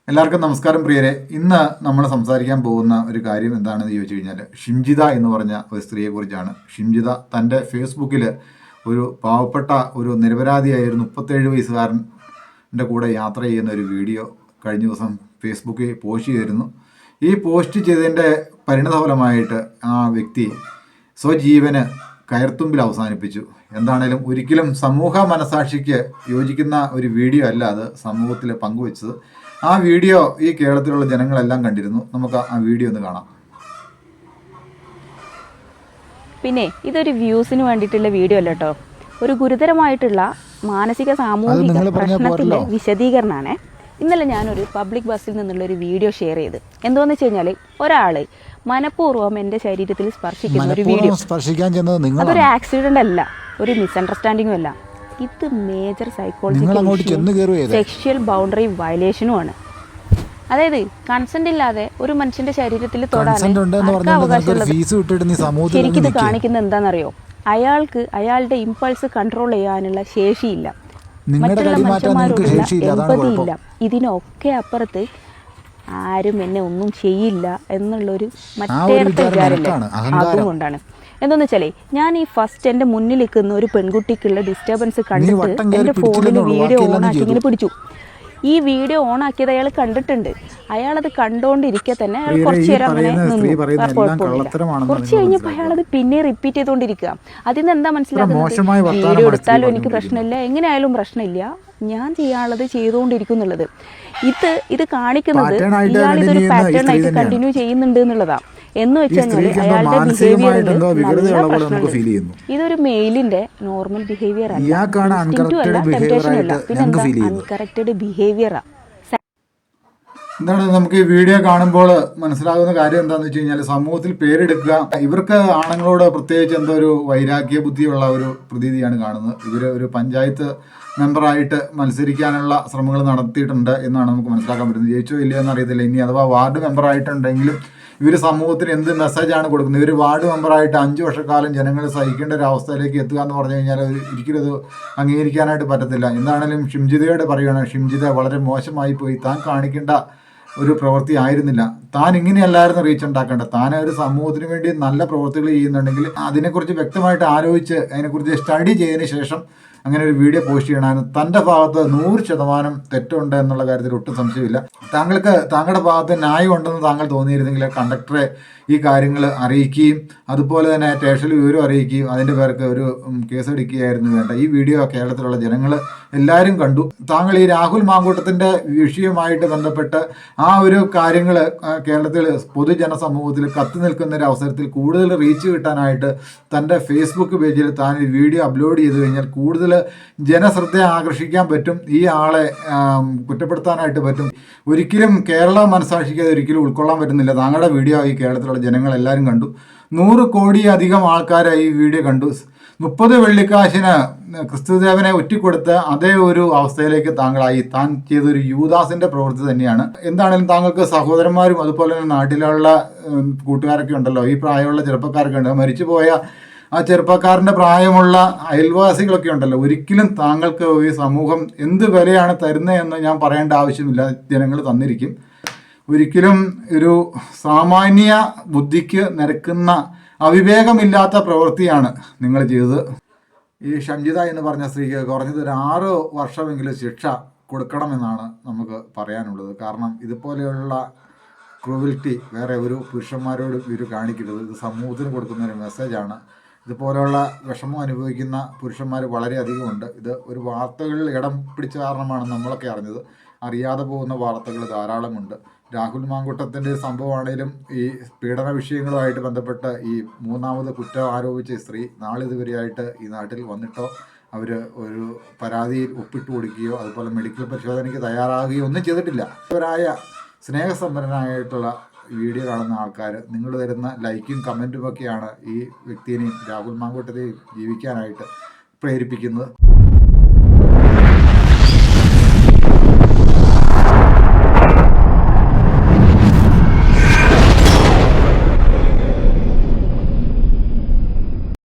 എല്ലാവർക്കും നമസ്കാരം പ്രിയരെ. ഇന്ന് നമ്മൾ സംസാരിക്കാൻ പോകുന്ന ഒരു കാര്യം എന്താണെന്ന് ചോദിച്ചു കഴിഞ്ഞാൽ ഷിംജിത എന്ന് പറഞ്ഞ ഒരു സ്ത്രീയെക്കുറിച്ചാണ്. ഷിംജിത തൻ്റെ ഫേസ്ബുക്കിൽ ഒരു പാവപ്പെട്ട ഒരു നിരപരാധിയായ ഒരു 37 വയസ്സുകാരൻ്റെ കൂടെ യാത്ര ചെയ്യുന്ന ഒരു വീഡിയോ കഴിഞ്ഞ ദിവസം ഫേസ്ബുക്കിൽ പോസ്റ്റ് ചെയ്തിരുന്നു. ഈ പോസ്റ്റ് ചെയ്തതിൻ്റെ പരിണതഫലമായിട്ട് ആ വ്യക്തി സ്വജീവന് കയർത്തുമ്പിൽ അവസാനിപ്പിച്ചു. എന്താണേലും ഒരിക്കലും സമൂഹ മനസാക്ഷിക്ക് യോജിക്കുന്ന ഒരു വീഡിയോ അല്ല അത് സമൂഹത്തിൽ പങ്കുവെച്ചത്. ആ വീഡിയോ ഈ കേരളത്തിലുള്ള ജനങ്ങളെല്ലാം കണ്ടിരുന്നു. നമുക്ക് ആ വീഡിയോ ഒന്ന് കാണാം. പിന്നെ ഇതൊരു വ്യൂസിന് വേണ്ടിയിട്ടുള്ള വീഡിയോ അല്ല കേട്ടോ, ഒരു ഗുരുതരമായിട്ടുള്ള മാനസിക സാമൂഹിക പ്രശ്നത്തിൻ്റെ വിശദീകരണമാണ്. ഇന്നലെ ഞാനൊരു പബ്ലിക് ബസ്സിൽ നിന്നുള്ള ഒരു വീഡിയോ ഷെയർ ചെയ്ത്. എന്താണെന്ന് വെച്ച് കഴിഞ്ഞാൽ ഒരാൾ മനഃപൂർവ്വം എൻ്റെ ശരീരത്തിൽ സ്പർശിക്കുന്ന ഒരു വീഡിയോ. അതൊരു ആക്സിഡൻ്റ് അല്ല, ഒരു മിസ്അണ്ടർസ്റ്റാൻഡിങ്ങും അല്ല. ഇത് മേജർ സൈക്കോളജിക്കൽ സെക്ഷൽ ബൗണ്ടറി വയലേഷനുമാണ്. അതായത് കൺസെന്റ് ഇല്ലാതെ ഒരു മനുഷ്യന്റെ ശരീരത്തിൽ തൊടാൻ അവകാശമുള്ളത്. ശരിക്കും ഇത് കാണിക്കുന്നത് എന്താണെന്നറിയോ? അയാൾക്ക് അയാളുടെ ഇമ്പൾസ് കൺട്രോൾ ചെയ്യാനുള്ള ശേഷിയില്ല, മറ്റുള്ള മനുഷ്യന്മാരോടുള്ള എമ്പതി ഇല്ല. ഇതിനൊക്കെ അപ്പുറത്ത് ആരും എന്നെ ഒന്നും ചെയ്യില്ല എന്നുള്ളൊരു മറ്റേറത്തെ വിചാരമില്ല. അതുകൊണ്ടാണ് എന്താന്ന് വെച്ചാലേ, ഞാൻ ഈ ഫസ്റ്റ് എൻ്റെ മുന്നിൽ നിൽക്കുന്ന ഒരു പെൺകുട്ടിക്കുള്ള ഡിസ്റ്റർബൻസ് കണ്ടിട്ട് എൻ്റെ ഫോണിൽ വീഡിയോ ഓണാക്കി ഇങ്ങനെ പിടിച്ചു. ഈ വീഡിയോ ഓണാക്കിയത് അയാൾ കണ്ടിട്ടുണ്ട്. അയാളത് കണ്ടുകൊണ്ടിരിക്കെ തന്നെ അയാൾ കുറച്ച് നേരം അങ്ങനെ നിന്നു, കുഴപ്പമില്ല. കുറച്ച് കഴിഞ്ഞപ്പോൾ അയാളത് പിന്നെ റിപ്പീറ്റ് ചെയ്തുകൊണ്ടിരിക്കുക. അതിൽ നിന്ന് എന്താ മനസ്സിലാക്കുന്നത്? വീഡിയോ എടുത്താലും എനിക്ക് പ്രശ്നമില്ല, എങ്ങനെയായാലും പ്രശ്നമില്ല, ഞാൻ ചെയ്യാനുള്ളത് ചെയ്തുകൊണ്ടിരിക്കുന്നുള്ളത്. ഇത് കാണിക്കുന്നത് ഇയാൾ ഇതൊരു പാറ്റേൺ ആയിട്ട് കണ്ടിന്യൂ ചെയ്യുന്നുണ്ട് എന്നുള്ളതാണ്. എന്ന് വെച്ചാൽ അയാളുടെ ബിഹേവിയറിൽ ഇതൊരു മെയിലിന്റെ നോർമൽ ബിഹേവിയർ അല്ല, ടെംപ്റ്റേഷൻ അല്ല, പിന്നെ അൺകറക്റ്റഡ് ബിഹേവിയറാ. എന്താണ് നമുക്ക് ഈ വീഡിയോ കാണുമ്പോൾ മനസ്സിലാകുന്ന കാര്യം എന്താണെന്ന് വെച്ച് കഴിഞ്ഞാൽ, സമൂഹത്തിൽ പേരെടുക്കുക. ഇവർക്ക് ആണുങ്ങളോട് പ്രത്യേകിച്ച് എന്തോ ഒരു വൈരാഗ്യ ബുദ്ധിയുള്ള ഒരു പ്രതീതിയാണ് കാണുന്നത്. ഇവർ ഒരു പഞ്ചായത്ത് മെമ്പറായിട്ട് മത്സരിക്കാനുള്ള ശ്രമങ്ങൾ നടത്തിയിട്ടുണ്ട് എന്നാണ് നമുക്ക് മനസ്സിലാക്കാൻ പറ്റുന്നത്. ജയിച്ചോ ഇല്ലയോ എന്നറിയത്തില്ല. ഇനി അഥവാ വാർഡ് മെമ്പറായിട്ടുണ്ടെങ്കിലും ഇവർ സമൂഹത്തിന് എന്ത് മെസ്സേജാണ് കൊടുക്കുന്നത്? ഇവർ വാർഡ് മെമ്പറായിട്ട് 5 വർഷക്കാലം ജനങ്ങൾ സഹിക്കേണ്ട ഒരു അവസ്ഥയിലേക്ക് എത്തുക എന്ന് പറഞ്ഞു കഴിഞ്ഞാൽ ഒരിക്കലും അത് അംഗീകരിക്കാനായിട്ട് പറ്റത്തില്ല. എന്താണെങ്കിലും ഷിംജിതയോട് പറയുകയാണ്, ഷിംജിത വളരെ മോശമായി പോയി. താൻ കാണിക്കേണ്ട ഒരു പ്രവൃത്തി ആയിരുന്നില്ല. താൻ ഇങ്ങനെയല്ലായിരുന്നു റീച്ച് ഉണ്ടാക്കേണ്ടത്. താൻ ഒരു സമൂഹത്തിന് വേണ്ടി നല്ല പ്രവൃത്തികൾ ചെയ്യുന്നുണ്ടെങ്കിൽ അതിനെക്കുറിച്ച് വ്യക്തമായിട്ട് ആലോചിച്ച് അതിനെക്കുറിച്ച് സ്റ്റഡി ചെയ്തതിന് ശേഷം അങ്ങനെ ഒരു വീഡിയോ പോസ്റ്റ് ചെയ്യണമെന്ന്. തൻ്റെ ഭാഗത്ത് 100% തെറ്റുണ്ട് എന്നുള്ള കാര്യത്തിൽ ഒട്ടും സംശയമില്ല. താങ്കളുടെ ഭാഗത്ത് ന്യായം ഉണ്ടെന്ന് താങ്കൾ തോന്നിയിരുന്നെങ്കിൽ കണ്ടക്ടറെ ഈ കാര്യങ്ങൾ അറിയിക്കുകയും അതുപോലെ തന്നെ സ്റ്റേഷനിൽ വിവരം അറിയിക്കുകയും അതിൻ്റെ പേർക്ക് ഒരു കേസെടുക്കുകയായിരുന്നു വേണ്ട. ഈ വീഡിയോ കേരളത്തിലുള്ള ജനങ്ങൾ എല്ലാവരും കണ്ടു. താങ്കൾ ഈ രാഹുൽ മാങ്കൂട്ടത്തിൻ്റെ വിഷയവുമായിട്ട് ബന്ധപ്പെട്ട് ആ ഒരു കാര്യങ്ങൾ കേരളത്തിൽ പൊതുജനസമൂഹത്തിൽ കത്തി നിൽക്കുന്ന ഒരു അവസരത്തിൽ കൂടുതൽ റീച്ച് കിട്ടാനായിട്ട് തൻ്റെ ഫേസ്ബുക്ക് പേജിൽ താൻ ഈ വീഡിയോ അപ്ലോഡ് ചെയ്ത് കഴിഞ്ഞാൽ കൂടുതൽ ജനശ്രദ്ധ ആകർഷിക്കാൻ പറ്റും, ഈ ആളെ കുറ്റപ്പെടുത്താനായിട്ട് പറ്റും. ഒരിക്കലും കേരള മനസാക്ഷിക്ക് അത് ഒരിക്കലും ഉൾക്കൊള്ളാൻ പറ്റുന്നില്ല. താങ്കളുടെ വീഡിയോ ഈ കേരളത്തിലുള്ള ജനങ്ങളെല്ലാവരും കണ്ടു. 100 കോടിയധികം ആൾക്കാർ ഈ വീഡിയോ കണ്ടു. 30 വെള്ളിക്കാശിന് ക്രിസ്തുദേവനെ ഒറ്റിക്കൊടുത്ത് അതേ ഒരു അവസ്ഥയിലേക്ക് താങ്കളായി. താൻ ചെയ്തൊരു യൂദാസിന്റെ പ്രവൃത്തി തന്നെയാണ്. എന്താണെങ്കിലും താങ്കൾക്ക് സഹോദരന്മാരും അതുപോലെ തന്നെ നാട്ടിലുള്ള കൂട്ടുകാരൊക്കെ ഉണ്ടല്ലോ, ഈ പ്രായമുള്ള ചെറുപ്പക്കാരൊക്കെ ഉണ്ട്. മരിച്ചുപോയ ആ ചെറുപ്പക്കാരൻ്റെ പ്രായമുള്ള അയൽവാസികളൊക്കെ ഉണ്ടല്ലോ. ഒരിക്കലും താങ്കൾക്ക് ഈ സമൂഹം എന്ത് വിലയാണ് തരുന്നതെന്ന് ഞാൻ പറയേണ്ട ആവശ്യമില്ല, ജനങ്ങൾ തന്നിരിക്കും. ഒരിക്കലും ഒരു സാമാന്യ ബുദ്ധിക്ക് നിരക്കുന്ന അവിവേകമില്ലാത്ത പ്രവൃത്തിയാണ് നിങ്ങൾ ചെയ്തത്. ഈ ഷിംജിത എന്ന് പറഞ്ഞ സ്ത്രീക്ക് കുറഞ്ഞത് ഒരു 6 വർഷമെങ്കിലും ശിക്ഷ കൊടുക്കണമെന്നാണ് നമുക്ക് പറയാനുള്ളത്. കാരണം ഇതുപോലെയുള്ള ക്രൂവൽറ്റി വേറെ ഒരു പുരുഷന്മാരോട് ഇവർ കാണിക്കരുത്. ഇത് സമൂഹത്തിന് കൊടുക്കുന്ന ഒരു മെസ്സേജാണ്. ഇതുപോലെയുള്ള വിഷമം അനുഭവിക്കുന്ന പുരുഷന്മാർ വളരെയധികമുണ്ട്. ഇത് ഒരു വാർത്തകളിൽ ഇടം പിടിച്ച കാരണമാണ് നമ്മളൊക്കെ അറിഞ്ഞത്. അറിയാതെ പോകുന്ന വാർത്തകൾ ധാരാളമുണ്ട്. രാഹുൽ മാങ്കൂട്ടത്തിൻ്റെ സംഭവമാണേലും ഈ പീഡന വിഷയങ്ങളുമായിട്ട് ബന്ധപ്പെട്ട് ഈ 3ാമത് കുറ്റം ആരോപിച്ച സ്ത്രീ നാളിതുവരെയായിട്ട് ഈ നാട്ടിൽ വന്നിട്ടോ അവർ ഒരു പരാതിയിൽ ഒപ്പിട്ട് കൊടുക്കുകയോ അതുപോലെ മെഡിക്കൽ പരിശോധനയ്ക്ക് തയ്യാറാകുകയോ ഒന്നും ചെയ്തിട്ടില്ല. അവരായ സ്നേഹസമ്പന്നനായിട്ടുള്ള വീഡിയോ കാണുന്ന ആൾക്കാർ നിങ്ങൾ തരുന്ന ലൈക്കും കമൻറ്റും ഒക്കെയാണ് ഈ വ്യക്തിയെയും രാഹുൽ മാങ്കൂട്ടത്തെയും ജീവിക്കാനായിട്ട് പ്രേരിപ്പിക്കുന്നത്.